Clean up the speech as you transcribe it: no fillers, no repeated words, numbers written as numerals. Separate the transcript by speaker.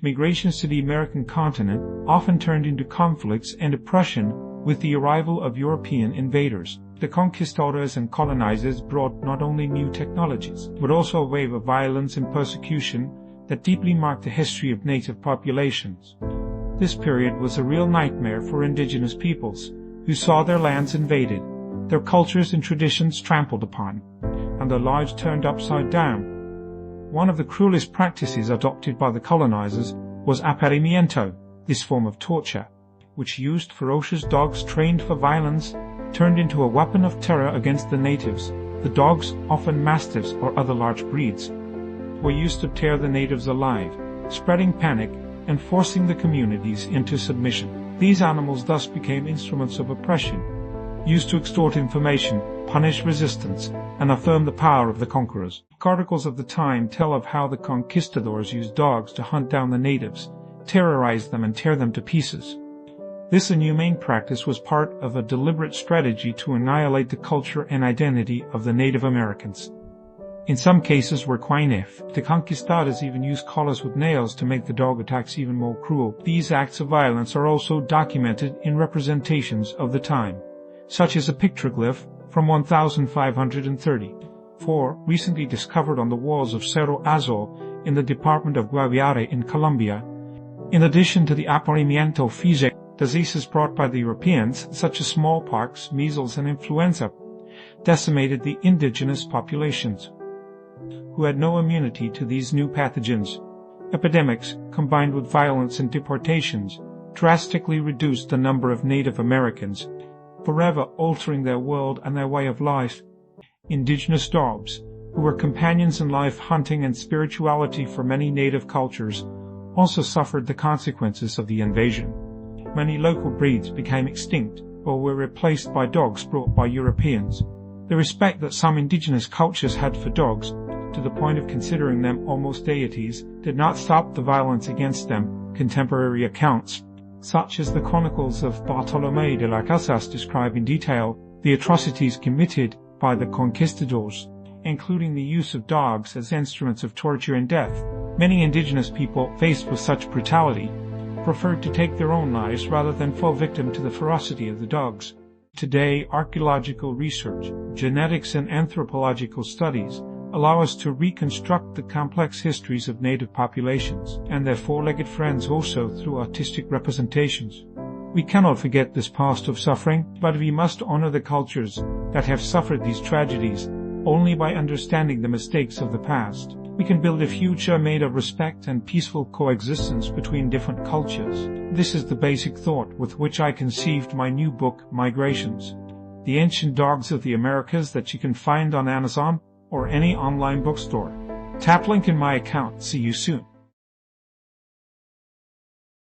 Speaker 1: Migrations to the American continent often turned into conflicts and oppression with the arrival of European invaders. The conquistadors and colonizers brought not only new technologies, but also a wave of violence and persecution that deeply marked the history of native populations. This period was a real nightmare for indigenous peoples, who saw their lands invaded, their cultures and traditions trampled upon, and their lives turned upside down. One of the cruelest practices adopted by the colonizers was epidemics, this form of torture, which used ferocious dogs trained for violence, turned into a weapon of terror against the natives. The dogs, often mastiffs or other large breeds, were used to tear the natives alive, spreading panic and forcing the communities into submission. These animals thus became instruments of oppression, used to extort information, punish resistance, and affirm the power of the conquerors. Articles of the time tell of how the conquistadors used dogs to hunt down the natives, terrorize them, and tear them to pieces. This inhumane practice was part of a deliberate strategy to annihilate the culture and identity of the Native Americans. In some cases were quite ineff. The conquistadors even used collars with nails to make the dog attacks even more cruel. These acts of violence are also documented in representations of the time, such as a pictoglyph from 1534, recently discovered on the walls of Cerro Azul in the department of Guaviare in Colombia. In addition to the apareamiento físico, diseases brought by the Europeans, such as smallpox, measles, and influenza, decimated the indigenous populations, who had no immunity to these new pathogens. Epidemics, combined with violence and deportations, drastically reduced the number of Native Americans, forever altering their world and their way of life. Indigenous dogs, who were companions in life, hunting, and spirituality for many native cultures, also suffered the consequences of the invasion. Many local breeds became extinct or were replaced by dogs brought by Europeans. The respect that some indigenous cultures had for dogs, to the point of considering them almost deities, did not stop the violence against them. Contemporary accounts, such as the Chronicles of Bartolomé de las Casas, describe in detail the atrocities committed by the conquistadors, including the use of dogs as instruments of torture and death. Many indigenous people, faced with such brutality, preferred to take their own lives rather than fall victim to the ferocity of the dogs. Today, archaeological research, genetics, and anthropological studies allow us to reconstruct the complex histories of native populations and their four-legged friends also through artistic representations. We cannot forget this past of suffering, but we must honor the cultures that have suffered these tragedies. Only by understanding the mistakes of the past, we can build a future made of respect and peaceful coexistence between different cultures. This is the basic thought with which I conceived my new book, Migrations, The Ancient Dogs of the Americas, that you can find on Amazon or any online bookstore. Tap link in my account. See you soon.